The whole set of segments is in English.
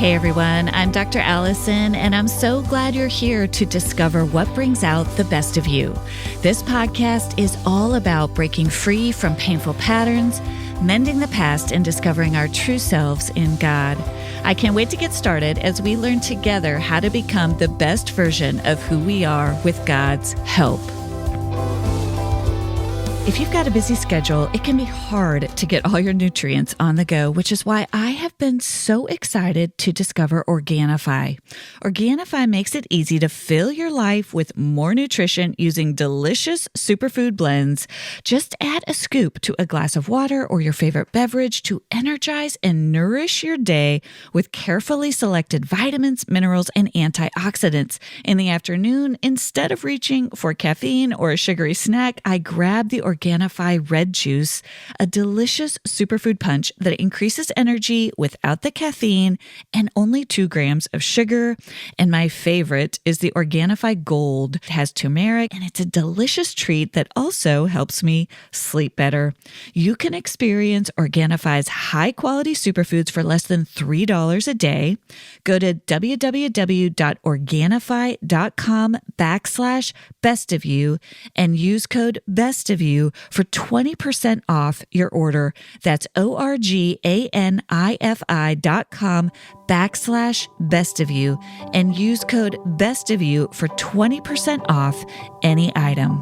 Hey everyone, I'm Dr. Allison, and I'm so glad you're here to discover what brings out the best of you. This podcast is all about breaking free from painful patterns, mending the past, and discovering our true selves in God. I can't wait to get started as we learn together how to become the best version of who we are with God's help. If you've got a busy schedule, it can be hard to get all your nutrients on the go, which is why I have been so excited to discover Organifi. Organifi makes it easy to fill your life with more nutrition using delicious superfood blends. Just add a scoop to a glass of water or your favorite beverage to energize and nourish your day with carefully selected vitamins, minerals, and antioxidants. In the afternoon, instead of reaching for caffeine or a sugary snack, I grab the Organifi Red Juice, a delicious superfood punch that increases energy without the caffeine and only 2 grams of sugar. And my favorite is the Organifi Gold. It has turmeric and it's a delicious treat that also helps me sleep better. You can experience Organifi's high-quality superfoods for less than $3 a day. Go to www.organifi.com/bestofyou and use code bestofyou for 20% off your order. That's ORGANIFI.com/bestofyou and use code bestofyou for 20% off any item.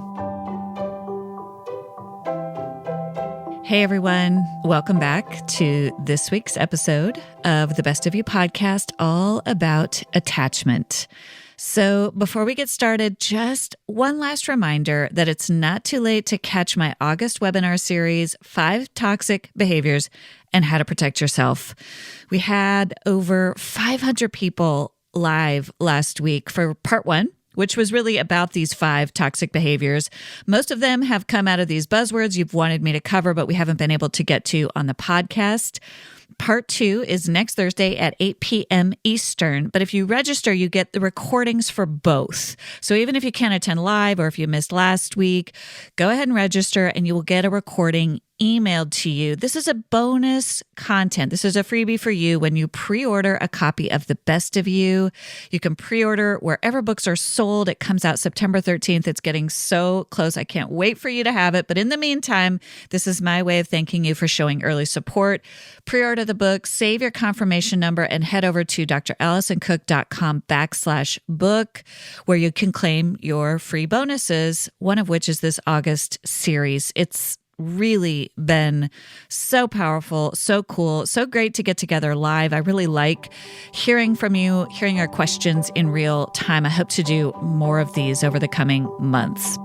Hey everyone, welcome back to this week's episode of the Best of You podcast, all about attachment. So before we get started, just one last reminder that it's not too late to catch my August webinar series, 5 Toxic Behaviors and How to Protect Yourself. We had over 500 people live last week for part 1, which was really about these 5 toxic behaviors. Most of them have come out of these buzzwords you've wanted me to cover, but we haven't been able to get to on the podcast. Part 2 is next Thursday at 8 p.m. Eastern. But if you register, you get the recordings for both. So even if you can't attend live or if you missed last week, go ahead and register and you will get a recording emailed to you. This is a bonus content. This is a freebie for you when you pre-order a copy of The Best of You. You can pre-order wherever books are sold. It comes out September 13th. It's getting so close. I can't wait for you to have it. But in the meantime, this is my way of thanking you for showing early support. Pre-order the book, save your confirmation number, and head over to drallisoncook.com/book, where you can claim your free bonuses, one of which is this August series. It's really been so powerful, so cool, so great to get together live. I really like hearing from you, hearing your questions in real time. I hope to do more of these over the coming months.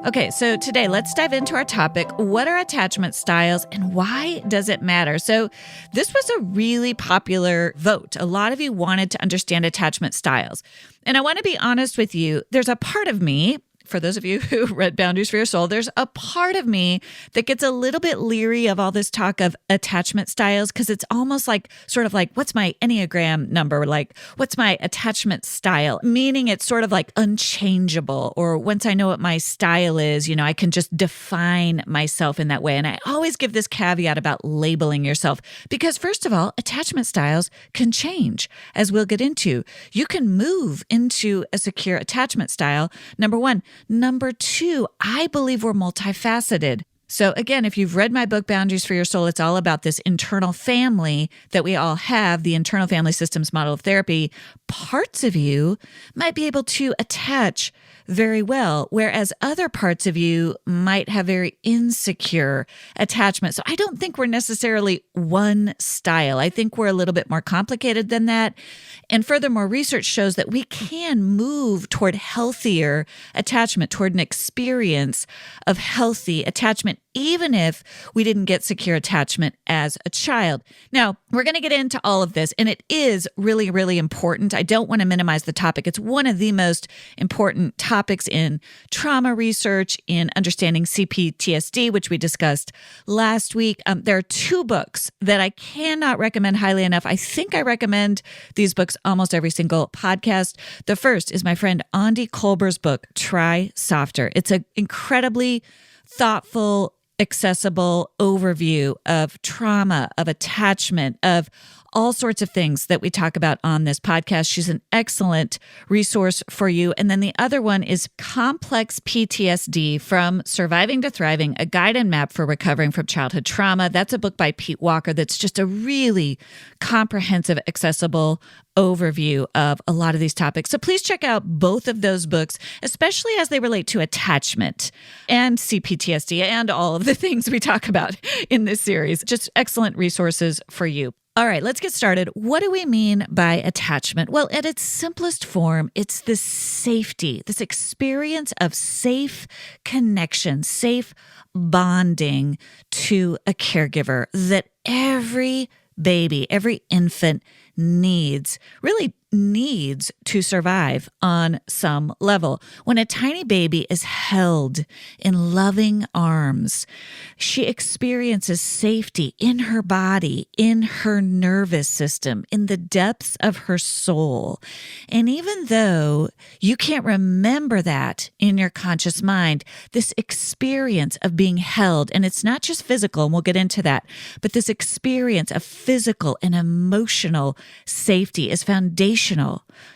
Okay, so today let's dive into our topic. What are attachment styles and why does it matter? So this was a really popular vote. A lot of you wanted to understand attachment styles. And I want to be honest with you, there's a part of me, for those of you who read Boundaries for Your Soul, there's a part of me that gets a little bit leery of all this talk of attachment styles because it's almost like, sort of like, what's my Enneagram number? Like, what's my attachment style? Meaning it's sort of like unchangeable, or once I know what my style is, I can just define myself in that way. And I always give this caveat about labeling yourself because, first of all, attachment styles can change, as we'll get into. You can move into a secure attachment style, number 1. Number 2, I believe we're multifaceted. So again, if you've read my book, Boundaries for Your Soul, it's all about this internal family that we all have, the internal family systems model of therapy. Parts of you might be able to attach very well, whereas other parts of you might have very insecure attachment. So I don't think we're necessarily one style. I think we're a little bit more complicated than that. And furthermore, research shows that we can move toward healthier attachment, toward an experience of healthy attachment, even if we didn't get secure attachment as a child. Now, we're going to get into all of this, and it is really, really important. I don't want to minimize the topic. It's one of the most important topics in trauma research, in understanding CPTSD, which we discussed last week. There are 2 books that I cannot recommend highly enough. I think I recommend these books almost every single podcast. The first is my friend Andy Kolber's book, Try Softer. It's an incredibly thoughtful, accessible overview of trauma, of attachment, of all sorts of things that we talk about on this podcast. She's an excellent resource for you. And then the other one is Complex PTSD from Surviving to Thriving, a guide and map for recovering from childhood trauma. That's a book by Pete Walker that's just a really comprehensive, accessible overview of a lot of these topics. So please check out both of those books, especially as they relate to attachment and CPTSD and all of the things we talk about in this series. Just excellent resources for you. All right, let's get started. What do we mean by attachment? Well, at its simplest form, it's this safety, this experience of safe connection, safe bonding to a caregiver that every baby, every infant really needs to survive on some level. When a tiny baby is held in loving arms, she experiences safety in her body, in her nervous system, in the depths of her soul. And even though you can't remember that in your conscious mind, this experience of being held, and it's not just physical, and we'll get into that, but this experience of physical and emotional safety is foundational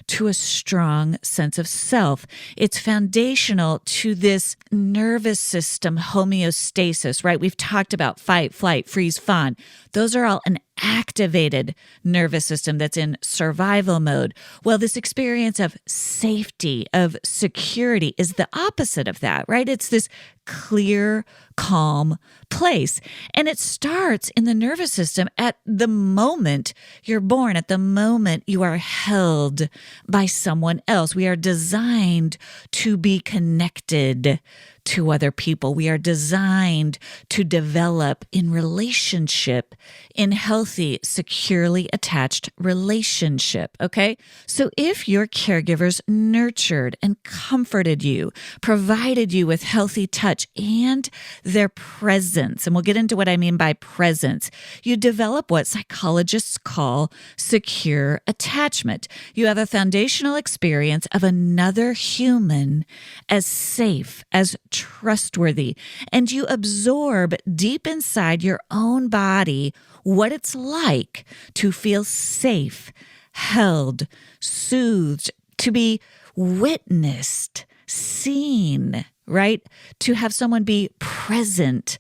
to a strong sense of self. It's foundational to this nervous system homeostasis, right? We've talked about fight, flight, freeze, fawn. Those are all an activated nervous system that's in survival mode. Well, this experience of safety, of security is the opposite of that, right? It's this clear, calm place. And it starts in the nervous system at the moment you're born, at the moment you are held by someone else. We are designed to be connected to other people. We are designed to develop in relationship, in healthy, securely attached relationship, okay? So if your caregivers nurtured and comforted you, provided you with healthy touch and their presence, and we'll get into what I mean by presence, you develop what psychologists call secure attachment. You have a foundational experience of another human as safe, as trustworthy, and you absorb deep inside your own body what it's like to feel safe, held, soothed, to be witnessed, seen, right? To have someone be present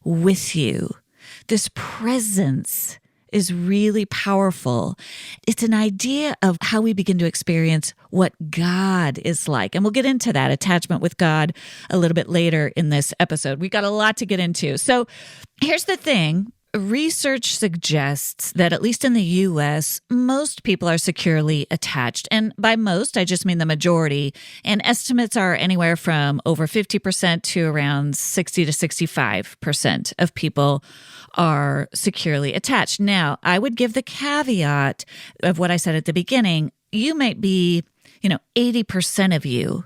with you. This presence is really powerful. It's an idea of how we begin to experience what God is like. And we'll get into that attachment with God a little bit later in this episode. We got a lot to get into. So here's the thing. Research suggests that, at least in the US, most people are securely attached. And by most, I just mean the majority. And estimates are anywhere from over 50% to around 60 to 65% of people are securely attached. Now, I would give the caveat of what I said at the beginning. You might be, 80% of you,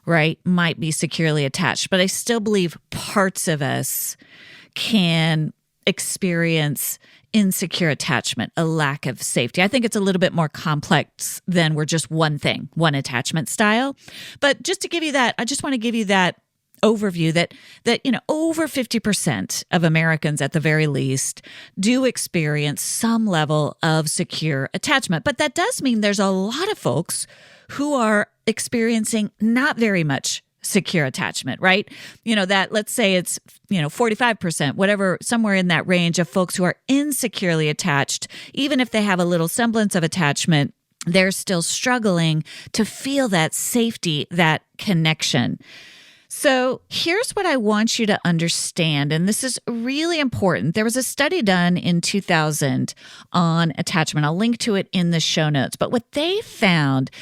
right, might be securely attached. But I still believe parts of us can experience insecure attachment, a lack of safety. I think it's a little bit more complex than we're just one thing, one attachment style. But just to give you that, I just want to give you that overview that over 50% of Americans at the very least do experience some level of secure attachment. But that does mean there's a lot of folks who are experiencing not very much secure attachment, right? That, let's say it's, 45%, whatever, somewhere in that range of folks who are insecurely attached. Even if they have a little semblance of attachment, they're still struggling to feel that safety, that connection. So here's what I want you to understand, and this is really important. There was a study done in 2000 on attachment. I'll link to it in the show notes. But what they found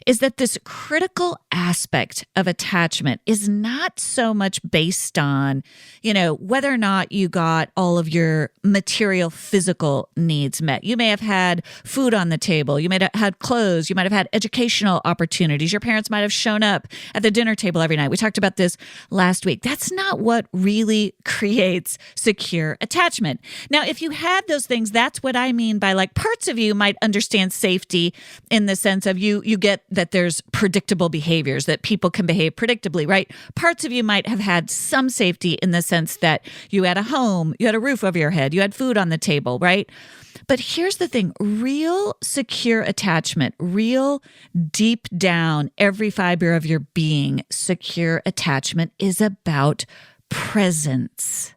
is that this critical aspect of attachment is not so much based on, whether or not you got all of your material physical needs met. You may have had food on the table. You might have had clothes. You might have had educational opportunities. Your parents might have shown up at the dinner table every night. We talked about this this last week. That's not what really creates secure attachment. Now, if you had those things, that's what I mean by like parts of you might understand safety in the sense of you get that there's predictable behaviors, that people can behave predictably, right? Parts of you might have had some safety in the sense that you had a home, you had a roof over your head, you had food on the table, right? But here's the thing, real secure attachment, real deep down, every fiber of your being, secure attachment is about presence.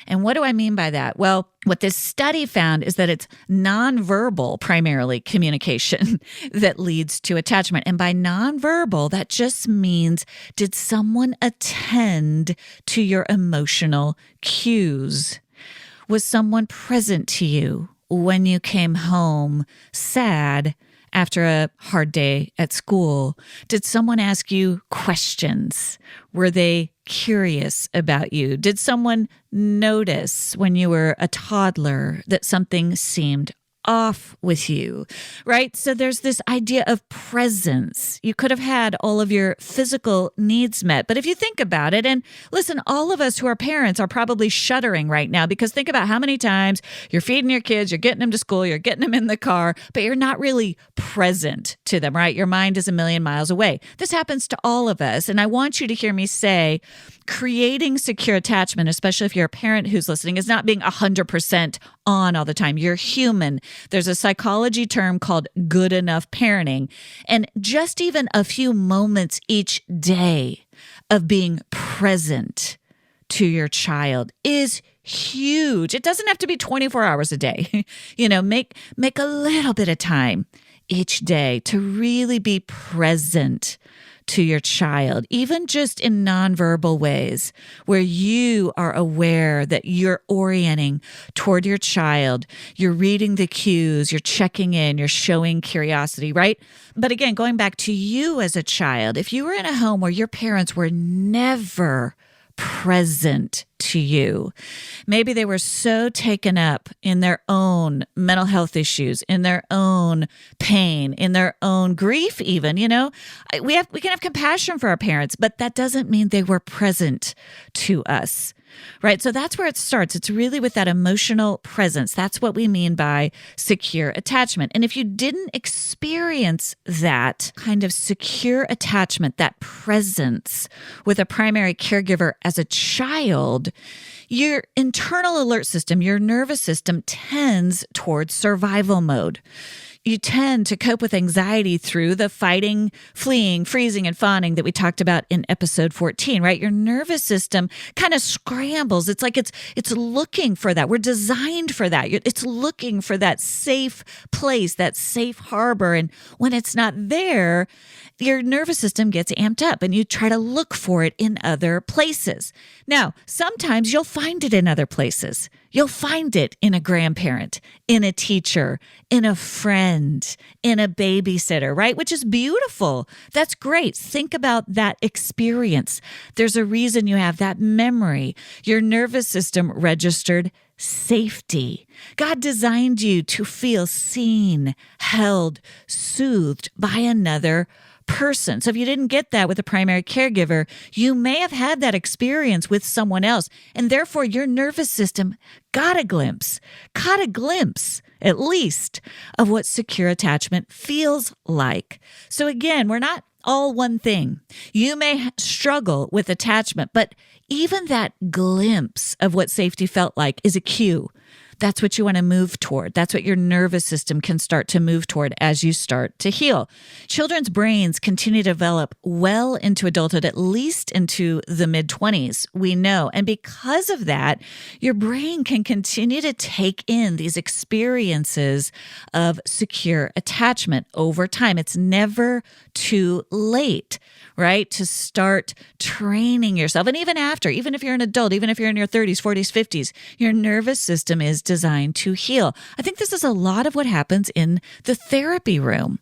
And what do I mean by that? Well, what this study found is that it's nonverbal, primarily communication, that leads to attachment. And by nonverbal, that just means, did someone attend to your emotional cues? Was someone present to you when you came home sad after a hard day at school? Did someone ask you questions? Were they curious about you? Did someone notice when you were a toddler that something seemed off with you, right? So there's this idea of presence. You could have had all of your physical needs met. But if you think about it, and listen, all of us who are parents are probably shuddering right now because think about how many times you're feeding your kids, you're getting them to school, you're getting them in the car, but you're not really present to them, right? Your mind is a million miles away. This happens to all of us. And I want you to hear me say, creating secure attachment, especially if you're a parent who's listening, is not being 100% on all the time. You're human. There's a psychology term called good enough parenting. And just even a few moments each day of being present to your child is huge. It doesn't have to be 24 hours a day. Make a little bit of time each day to really be present to your child, even just in nonverbal ways where you are aware that you're orienting toward your child, you're reading the cues, you're checking in, you're showing curiosity, right? But again, going back to you as a child, if you were in a home where your parents were never present to you. Maybe they were so taken up in their own mental health issues, in their own pain, in their own grief even, we can have compassion for our parents, but that doesn't mean they were present to us. Right? So that's where it starts. It's really with that emotional presence. That's what we mean by secure attachment. And if you didn't experience that kind of secure attachment, that presence with a primary caregiver as a child, your internal alert system, your nervous system tends towards survival mode. You tend to cope with anxiety through the fighting, fleeing, freezing, and fawning that we talked about in episode 14, right? Your nervous system kind of scrambles. It's like it's looking for that. We're designed for that. It's looking for that safe place, that safe harbor. And when it's not there, your nervous system gets amped up and you try to look for it in other places. Now, sometimes you'll find it in other places. You'll find it in a grandparent, in a teacher, in a friend, in a babysitter, right? Which is beautiful. That's great. Think about that experience. There's a reason you have that memory. Your nervous system registered safety. God designed you to feel seen, held, soothed by another person. So if you didn't get that with a primary caregiver, you may have had that experience with someone else. And therefore your nervous system got a glimpse at least of what secure attachment feels like. So again, we're not all one thing. You may struggle with attachment, but even that glimpse of what safety felt like is a cue. That's what you want to move toward. That's what your nervous system can start to move toward as you start to heal. Children's brains continue to develop well into adulthood, at least into the mid-20s, we know. And because of that, your brain can continue to take in these experiences of secure attachment over time. It's never too late, right, to start training yourself. And even after, even if you're an adult, even if you're in your 30s, 40s, 50s, your nervous system is designed to heal. I think this is a lot of what happens in the therapy room.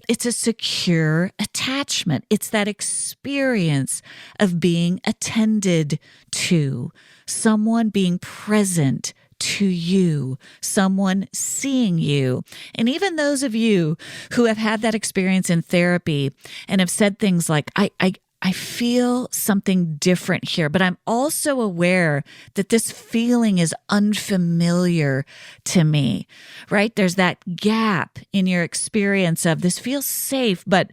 It's a secure attachment. It's that experience of being attended to, someone being present to you, someone seeing you. And even those of you who have had that experience in therapy and have said things like, I feel something different here, but I'm also aware that this feeling is unfamiliar to me, right? There's that gap in your experience of this feels safe, but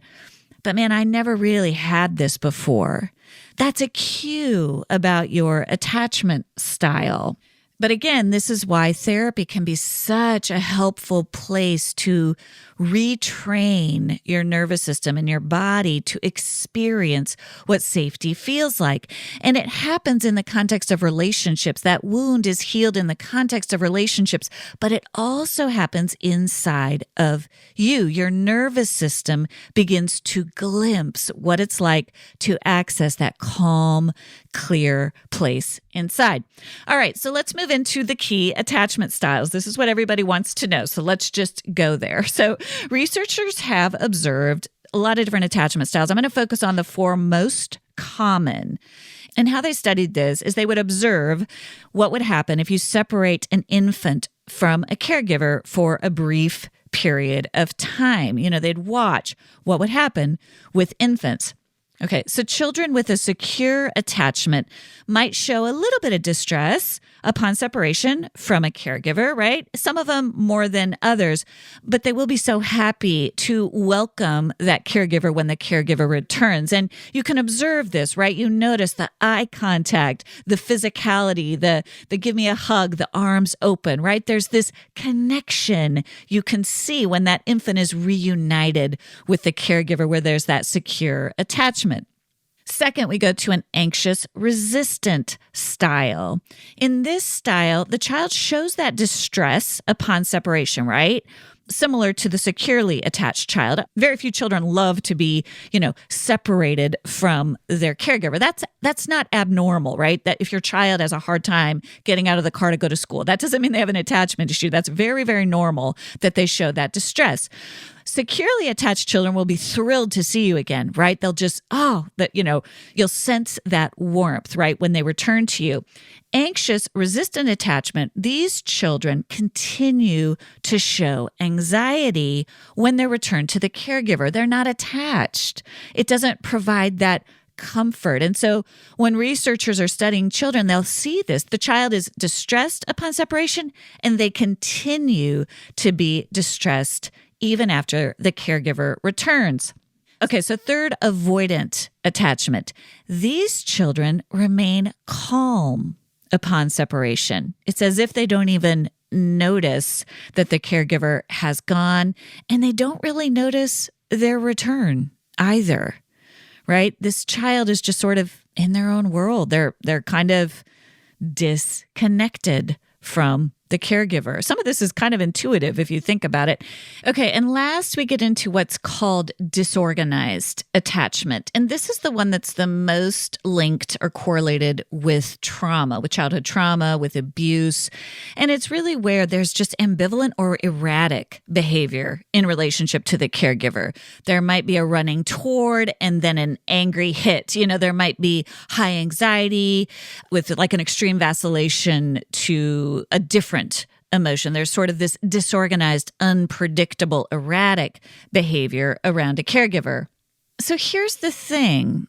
man, I never really had this before. That's a cue about your attachment style. But again, this is why therapy can be such a helpful place to retrain your nervous system and your body to experience what safety feels like. And it happens in the context of relationships. That wound is healed in the context of relationships, but it also happens inside of you. Your nervous system begins to glimpse what it's like to access that calm, clear place inside. All right, so let's move into the key attachment styles. This is what everybody wants to know. So let's just go there. So researchers have observed a lot of different attachment styles. I'm going to focus on the 4 most common. And how they studied this is they would observe what would happen if you separate an infant from a caregiver for a brief period of time. They'd watch what would happen with infants. Okay, so children with a secure attachment might show a little bit of distress upon separation from a caregiver, right? Some of them more than others, but they will be so happy to welcome that caregiver when the caregiver returns. And you can observe this, right? You notice the eye contact, the physicality, the give me a hug, the arms open, right? There's this connection you can see when that infant is reunited with the caregiver where there's that secure attachment. Second, we go to an anxious resistant style. In this style, the child shows that distress upon separation, right? Similar to the securely attached child. Very few children love to be, separated from their caregiver. That's not abnormal, right? That if your child has a hard time getting out of the car to go to school, that doesn't mean they have an attachment issue. That's very, very normal that they show that distress. Securely attached children will be thrilled to see you again, right? They'll just, you'll sense that warmth, right, when they return to you. Anxious, resistant attachment, these children continue to show anxiety when they're returned to the caregiver. They're not attached. It doesn't provide that comfort. And so when researchers are studying children, they'll see this. The child is distressed upon separation, and they continue to be distressed even after the caregiver returns. Okay, so third, avoidant attachment. These children remain calm upon separation. It's as if they don't even notice that the caregiver has gone, and they don't really notice their return either, right? This child is just sort of in their own world. They're kind of disconnected from the caregiver. Some of this is kind of intuitive if you think about it. Okay, and last we get into what's called disorganized attachment. And this is the one that's the most linked or correlated with trauma, with childhood trauma, with abuse. And it's really where there's just ambivalent or erratic behavior in relationship to the caregiver. There might be a running toward and then an angry hit. There might be high anxiety with like an extreme vacillation to a different emotion. There's sort of this disorganized, unpredictable, erratic behavior around a caregiver. So here's the thing.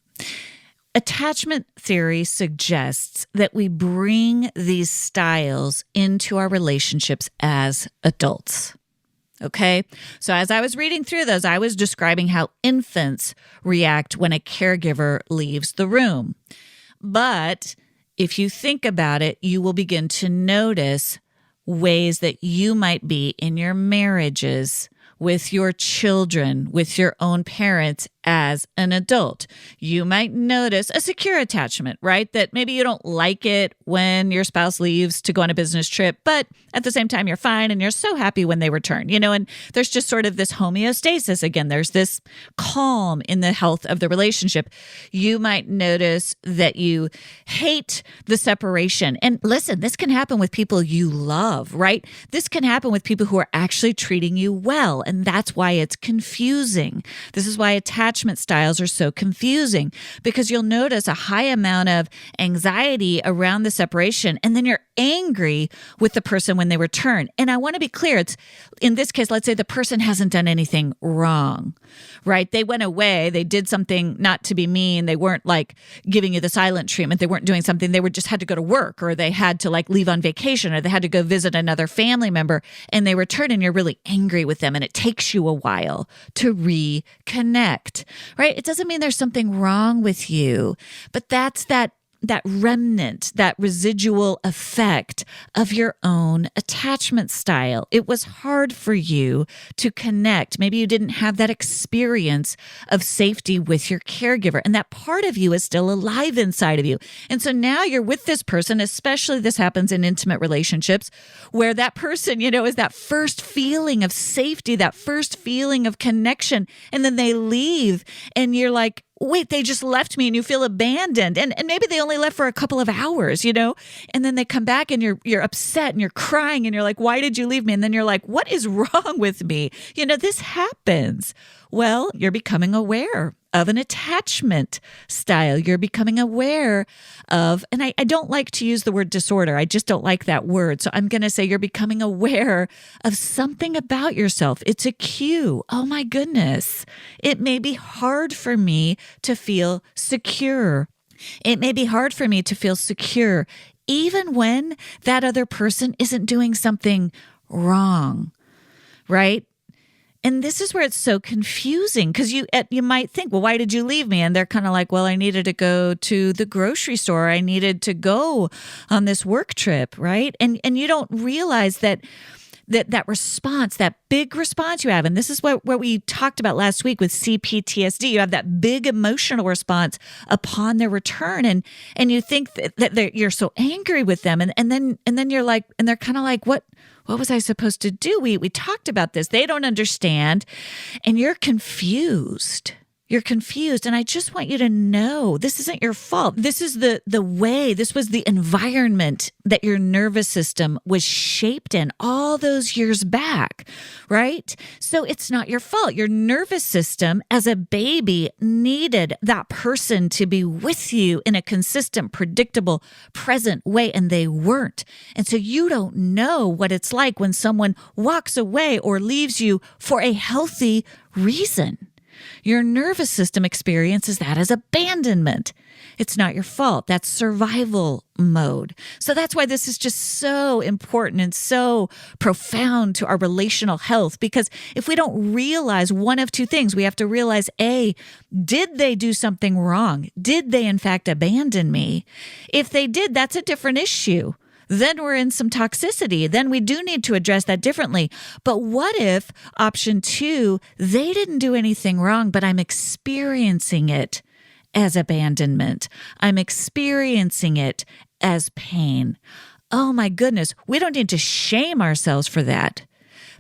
Attachment theory suggests that we bring these styles into our relationships as adults. Okay? So as I was reading through those, I was describing how infants react when a caregiver leaves the room. But if you think about it, you will begin to notice ways that you might be in your marriages, with your children, with your own parents as an adult. You might notice a secure attachment, right? That maybe you don't like it when your spouse leaves to go on a business trip, but at the same time, you're fine and you're so happy when they return, and there's just sort of this homeostasis. Again, there's this calm in the health of the relationship. You might notice that you hate the separation. And listen, this can happen with people you love, right? This can happen with people who are actually treating you well. And that's why it's confusing. This is why attachment attachment styles are so confusing because you'll notice a high amount of anxiety around the separation, and then you're angry with the person when they return. And I want to be clear, it's in this case, let's say the person hasn't done anything wrong, right? They went away, they did something not to be mean, they weren't like giving you the silent treatment, they weren't doing something, they were just had to go to work, or they had to like leave on vacation, or they had to go visit another family member, and they return and you're really angry with them, and it takes you a while to reconnect, right? It doesn't mean there's something wrong with you, but that's that remnant, that residual effect of your own attachment style. It was hard for you to connect. Maybe you didn't have that experience of safety with your caregiver, and that part of you is still alive inside of you. And so now you're with this person, especially this happens in intimate relationships, where that person, is that first feeling of safety, that first feeling of connection, and then they leave, and you're like, wait, they just left me, and you feel abandoned. And maybe they only left for a couple of hours, and then they come back and you're upset and you're crying and you're like, why did you leave me? And then you're like, what is wrong with me? This happens. Well, you're becoming aware of an attachment style. You're becoming aware of, and I don't like to use the word disorder. I just don't like that word. So I'm going to say you're becoming aware of something about yourself. It's a cue. Oh my goodness. It may be hard for me to feel secure. It may be hard for me to feel secure, even when that other person isn't doing something wrong, right? And this is where it's so confusing, because you might think, well, why did you leave me? And they're kind of like, well, I needed to go to the grocery store. I needed to go on this work trip, right? And you don't realize that response, that big response you have, and this is what we talked about last week with CPTSD. You have that big emotional response upon their return, and you think that you're so angry with them, and then you're like, and they're kind of like, what was I supposed to do? We talked about this. They don't understand, and you're confused. You're confused. And I just want you to know this isn't your fault. This is the way, this was the environment that your nervous system was shaped in all those years back, right? So it's not your fault. Your nervous system as a baby needed that person to be with you in a consistent, predictable, present way, and they weren't. And so you don't know what it's like when someone walks away or leaves you for a healthy reason. Your nervous system experiences that as abandonment. It's not your fault. That's survival mode. So that's why this is just so important and so profound to our relational health, because if we don't realize one of two things, we have to realize, A, did they do something wrong? Did they in fact abandon me? If they did, that's a different issue. Then we're in some toxicity. Then we do need to address that differently. But what if option 2, they didn't do anything wrong, but I'm experiencing it as abandonment. I'm experiencing it as pain. Oh my goodness. We don't need to shame ourselves for that,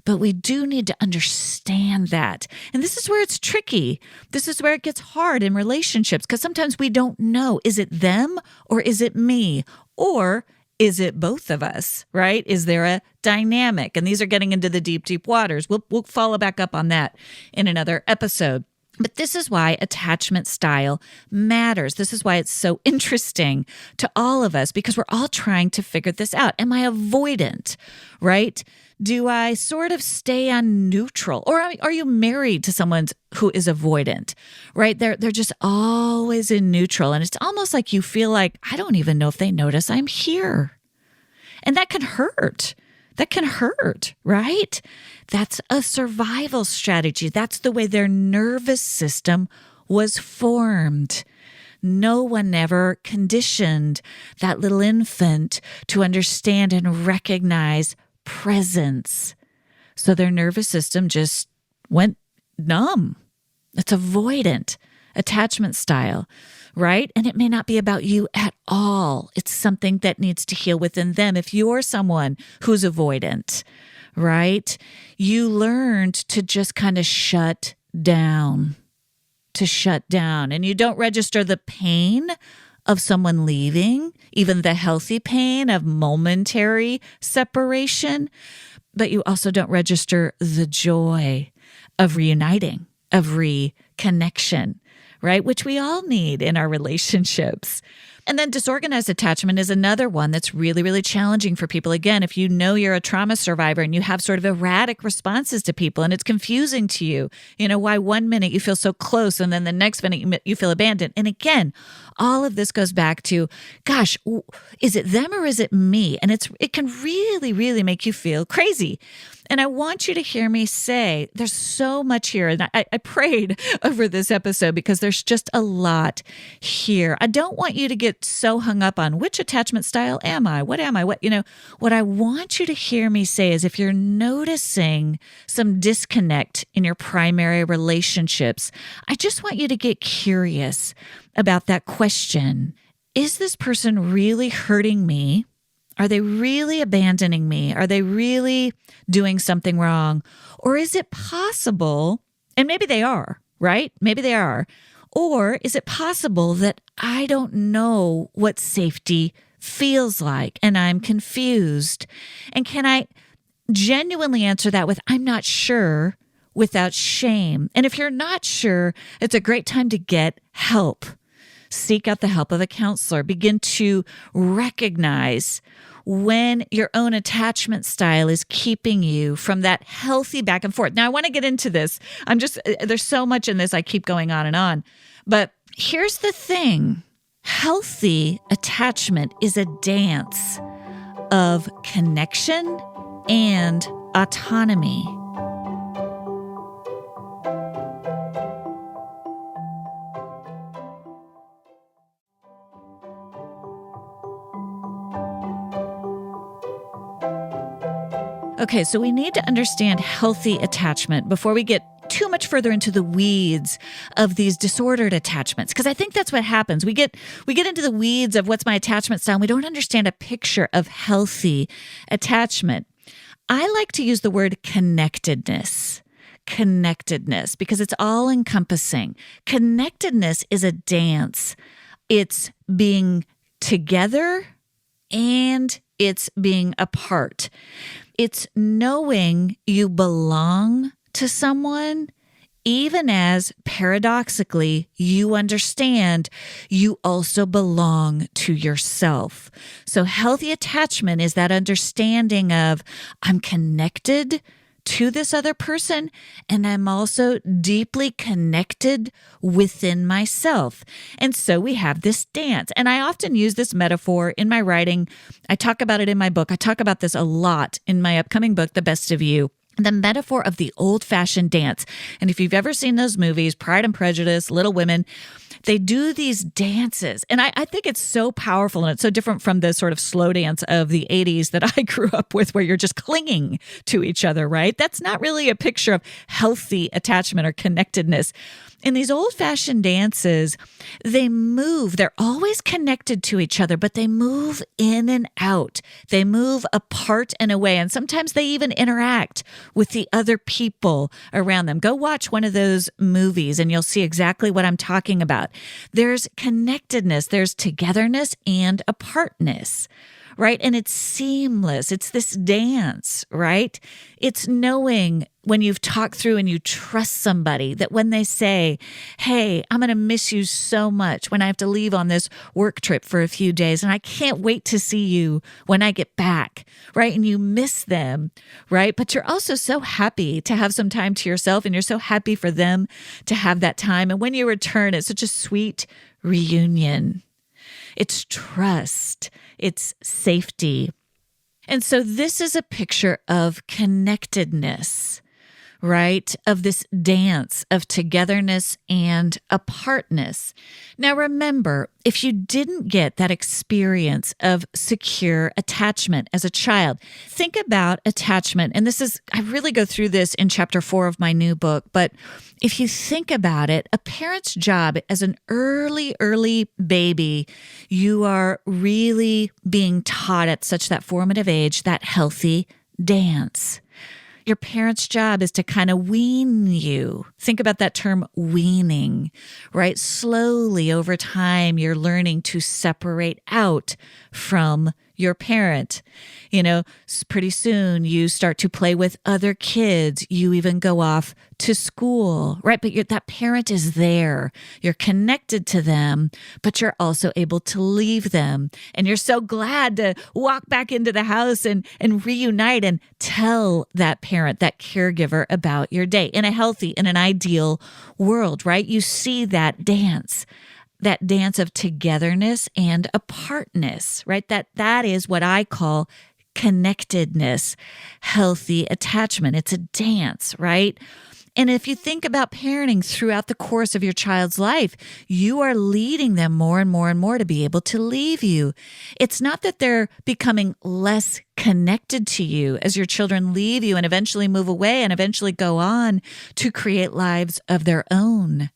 but we do need to understand that. And this is where it's tricky. This is where it gets hard in relationships, because sometimes we don't know, is it them or is it me? Or is it both of us, right? Is there a dynamic? And these are getting into the deep, deep waters. We'll follow back up on that in another episode. But this is why attachment style matters. This is why it's so interesting to all of us, because we're all trying to figure this out. Am I avoidant, right? Do I sort of stay on neutral? Or are you married to someone who is avoidant, right? They're just always in neutral. And it's almost like you feel like, I don't even know if they notice I'm here. And that can hurt. That can hurt, right? That's a survival strategy. That's the way their nervous system was formed. No one ever conditioned that little infant to understand and recognize presence. So their nervous system just went numb. It's avoidant attachment style, right? And it may not be about you at all. It's something that needs to heal within them. If you're someone who's avoidant, right, you learned to just kind of shut down, and you don't register the pain of someone leaving, even the healthy pain of momentary separation, but you also don't register the joy of reuniting, of connection, right? Which we all need in our relationships. And then disorganized attachment is another one that's really, really challenging for people. Again, if you know you're a trauma survivor and you have sort of erratic responses to people and it's confusing to you, why one minute you feel so close and then the next minute you feel abandoned. And again, all of this goes back to, gosh, is it them or is it me? And it can really, really make you feel crazy. And I want you to hear me say, there's so much here. And I prayed over this episode because there's just a lot here. I don't want you to get so hung up on which attachment style am I? What am I? What I want you to hear me say is if you're noticing some disconnect in your primary relationships, I just want you to get curious about that question. Is this person really hurting me? Are they really abandoning me? Are they really doing something wrong? Or is it possible, and maybe they are, right? Maybe they are. Or is it possible that I don't know what safety feels like and I'm confused? And can I genuinely answer that with, I'm not sure, without shame? And if you're not sure, it's a great time to get help. Seek out the help of a counselor. Begin to recognize when your own attachment style is keeping you from that healthy back and forth. Now, I want to get into this. There's so much in this. I keep going on and on. But here's the thing. Healthy attachment is a dance of connection and autonomy. Okay, so we need to understand healthy attachment before we get too much further into the weeds of these disordered attachments, because I think that's what happens. We get into the weeds of what's my attachment style, and we don't understand a picture of healthy attachment. I like to use the word connectedness, because it's all encompassing. Connectedness is a dance. It's being together and it's being apart. It's knowing you belong to someone, even as paradoxically you understand you also belong to yourself. So healthy attachment is that understanding of I'm connected to this other person, and I'm also deeply connected within myself. And so we have this dance. And I often use this metaphor in my writing. I talk about it in my book. I talk about this a lot in my upcoming book, The Best of You. The metaphor of the old-fashioned dance. And if you've ever seen those movies, Pride and Prejudice, Little Women, they do these dances. And I think it's so powerful, and it's so different from the sort of slow dance of the 80s that I grew up with, where you're just clinging to each other, right? That's not really a picture of healthy attachment or connectedness. In these old-fashioned dances, they move. They're always connected to each other, but they move in and out. They move apart and away, and sometimes they even interact with the other people around them. Go watch one of those movies, and you'll see exactly what I'm talking about. There's connectedness, there's togetherness and apartness, right? And it's seamless. It's this dance, right? It's knowing when you've talked through and you trust somebody that when they say, hey, I'm going to miss you so much when I have to leave on this work trip for a few days, and I can't wait to see you when I get back, right? And you miss them, right? But you're also so happy to have some time to yourself, and you're so happy for them to have that time. And when you return, it's such a sweet reunion. It's trust. It's safety. And so this is a picture of connectedness, right? Of this dance of togetherness and apartness. Now remember, if you didn't get that experience of secure attachment as a child, think about attachment. And I really go through this in chapter 4 of my new book, but if you think about it, a parent's job as an early baby, you are really being taught at such that formative age, that healthy dance. Your parent's job is to kind of wean you. Think about that term weaning, right? Slowly over time, you're learning to separate out from your parent. Pretty soon you start to play with other kids. You even go off to school, right? But that parent is there. You're connected to them, but you're also able to leave them. And you're so glad to walk back into the house and reunite and tell that parent, that caregiver about your day in an ideal world, right? You see that dance of togetherness and apartness, right? That is what I call connectedness, healthy attachment. It's a dance, right? And if you think about parenting throughout the course of your child's life, you are leading them more and more and more to be able to leave you. It's not that they're becoming less connected to you as your children leave you and eventually move away and eventually go on to create lives of their own.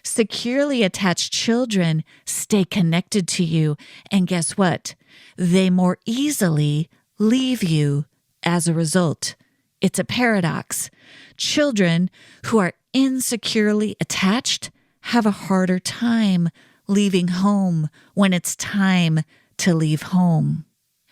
Securely attached children stay connected to you, and guess what? They more easily leave you as a result. It's a paradox. Children who are insecurely attached have a harder time leaving home when it's time to leave home.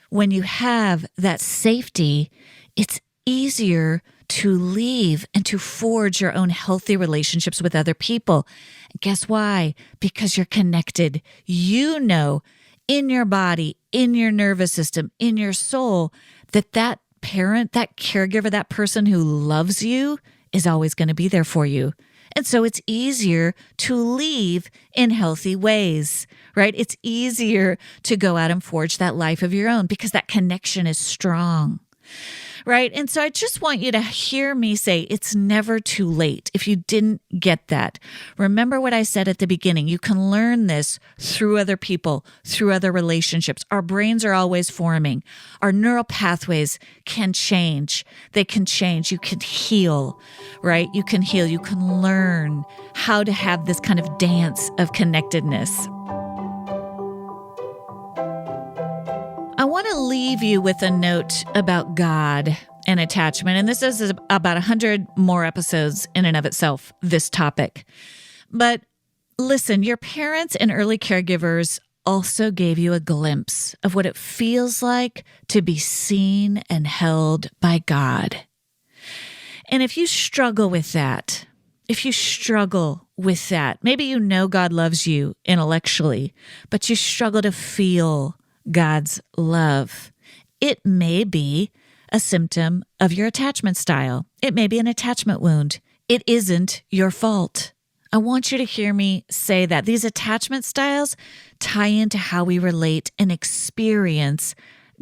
When you have that safety, it's easier to leave and to forge your own healthy relationships with other people. And guess why? Because you're connected. You know in your body, in your nervous system, in your soul, that parent, that caregiver, that person who loves you is always going to be there for you. And so it's easier to leave in healthy ways, right? It's easier to go out and forge that life of your own because that connection is strong. Right? And so I just want you to hear me say it's never too late. If you didn't get that, remember what I said at the beginning. You can learn this through other people, through other relationships. Our brains are always forming. Our neural pathways can change. They can change. You can heal, right? You can heal. You can learn how to have this kind of dance of connectedness. I want to leave you with a note about God and attachment. And this is about 100 more episodes in and of itself, this topic. But listen, your parents and early caregivers also gave you a glimpse of what it feels like to be seen and held by God. And if you struggle with that, maybe you know God loves you intellectually, but you struggle to feel God's love. It may be a symptom of your attachment style. It may be an attachment wound. It isn't your fault. I want you to hear me say that these attachment styles tie into how we relate and experience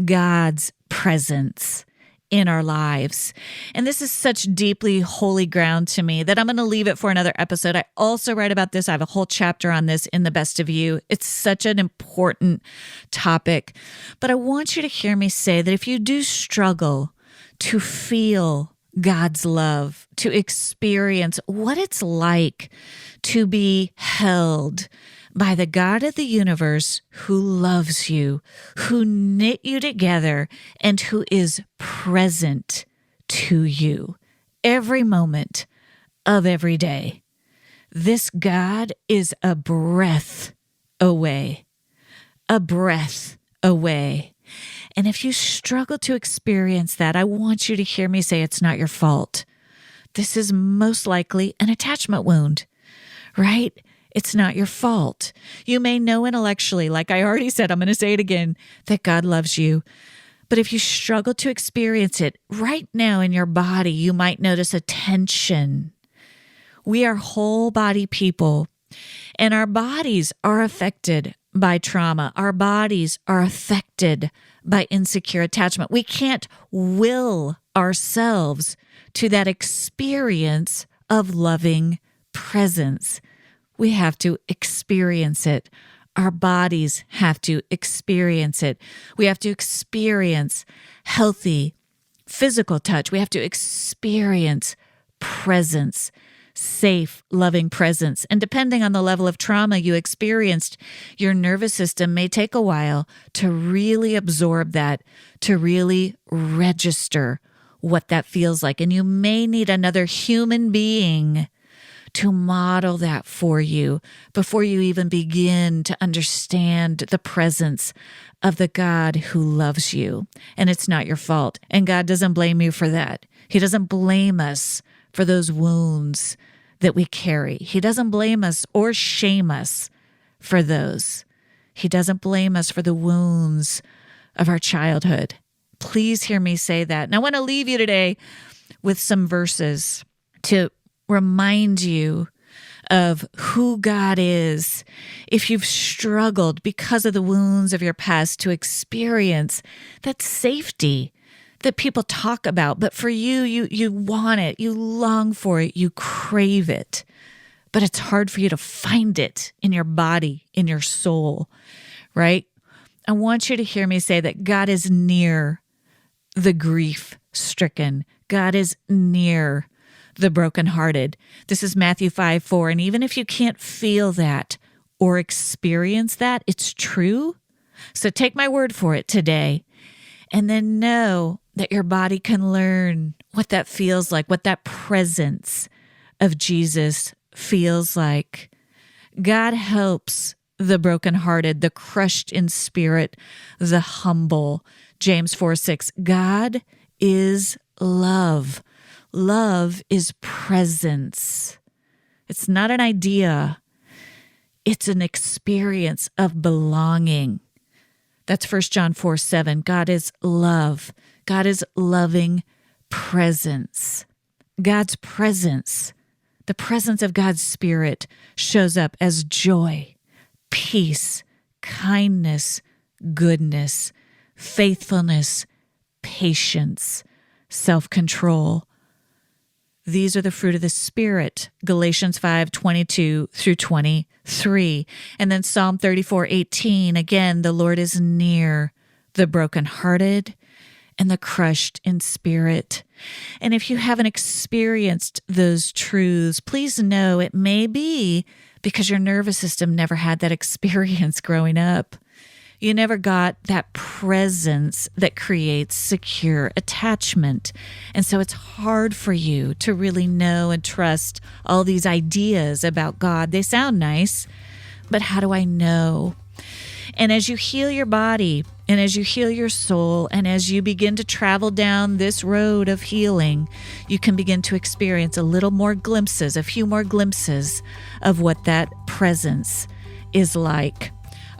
God's presence in our lives. And this is such deeply holy ground to me that I'm going to leave it for another episode. I also write about this. I have a whole chapter on this in The Best of You. It's such an important topic. But I want you to hear me say that if you do struggle to feel God's love, to experience what it's like to be held by the God of the universe who loves you, who knit you together, and who is present to you every moment of every day. This God is a breath away, a breath away. And if you struggle to experience that, I want you to hear me say it's not your fault. This is most likely an attachment wound, right? It's not your fault. You may know intellectually, like I already said, I'm going to say it again, that God loves you. But if you struggle to experience it right now in your body, you might notice a tension. We are whole body people, and our bodies are affected by trauma. Our bodies are affected by insecure attachment. We can't will ourselves to that experience of loving presence. We have to experience it. Our bodies have to experience it. We have to experience healthy physical touch. We have to experience presence, safe, loving presence. And depending on the level of trauma you experienced, your nervous system may take a while to really absorb that, to really register what that feels like. And you may need another human being to model that for you before you even begin to understand the presence of the God who loves you. And it's not your fault. And God doesn't blame you for that. He doesn't blame us for those wounds that we carry. He doesn't blame us or shame us for those. He doesn't blame us for the wounds of our childhood. Please hear me say that. And I want to leave you today with some verses to remind you of who God is. If you've struggled because of the wounds of your past to experience that safety that people talk about, but for you, you want it, you long for it, you crave it, but it's hard for you to find it in your body, in your soul, right? I want you to hear me say that God is near the grief-stricken. God is near the brokenhearted. This is Matthew 5:4. And even if you can't feel that or experience that, it's true. So take my word for it today. And then know that your body can learn what that feels like, what that presence of Jesus feels like. God helps the brokenhearted, the crushed in spirit, the humble. James 4:6. God is love. Love is presence. It's not an idea. It's an experience of belonging. That's 1 John 4:7. God is love. God is loving presence. God's presence, the presence of God's Spirit, shows up as joy, peace, kindness, goodness, faithfulness, patience, self-control. These are the fruit of the Spirit, Galatians 5:22 through 23. And then Psalm 34:18, again, the Lord is near the brokenhearted and the crushed in spirit. And if you haven't experienced those truths, please know it may be because your nervous system never had that experience growing up. You never got that presence that creates secure attachment. And so it's hard for you to really know and trust all these ideas about God. They sound nice, but how do I know? And as you heal your body and as you heal your soul and as you begin to travel down this road of healing, you can begin to experience a few more glimpses of what that presence is like.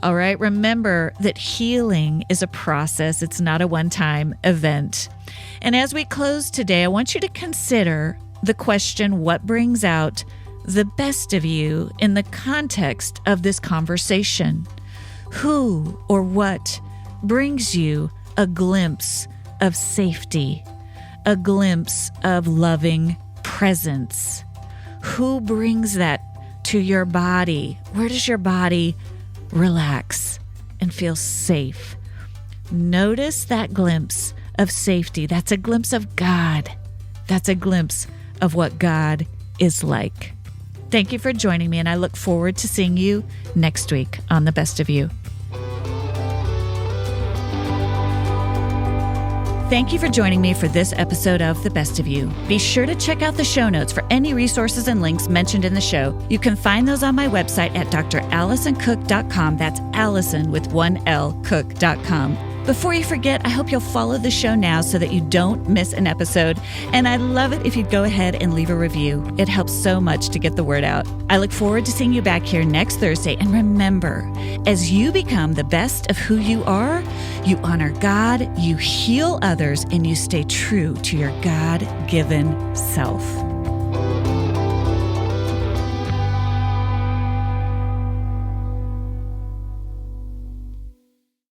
All right, remember that healing is a process. It's not a one-time event. And as we close today, I want you to consider the question, what brings out the best of you in the context of this conversation? Who or what brings you a glimpse of safety, a glimpse of loving presence? Who brings that to your body? Where does your body relax and feel safe? Notice that glimpse of safety. That's a glimpse of God. That's a glimpse of what God is like. Thank you for joining me, and I look forward to seeing you next week on The Best of You. Thank you for joining me for this episode of The Best of You. Be sure to check out the show notes for any resources and links mentioned in the show. You can find those on my website at drallisoncook.com. That's Allison with one L, cook.com. Before you forget, I hope you'll follow the show now so that you don't miss an episode. And I'd love it if you'd go ahead and leave a review. It helps so much to get the word out. I look forward to seeing you back here next Thursday. And remember, as you become the best of who you are, you honor God, you heal others, and you stay true to your God-given self.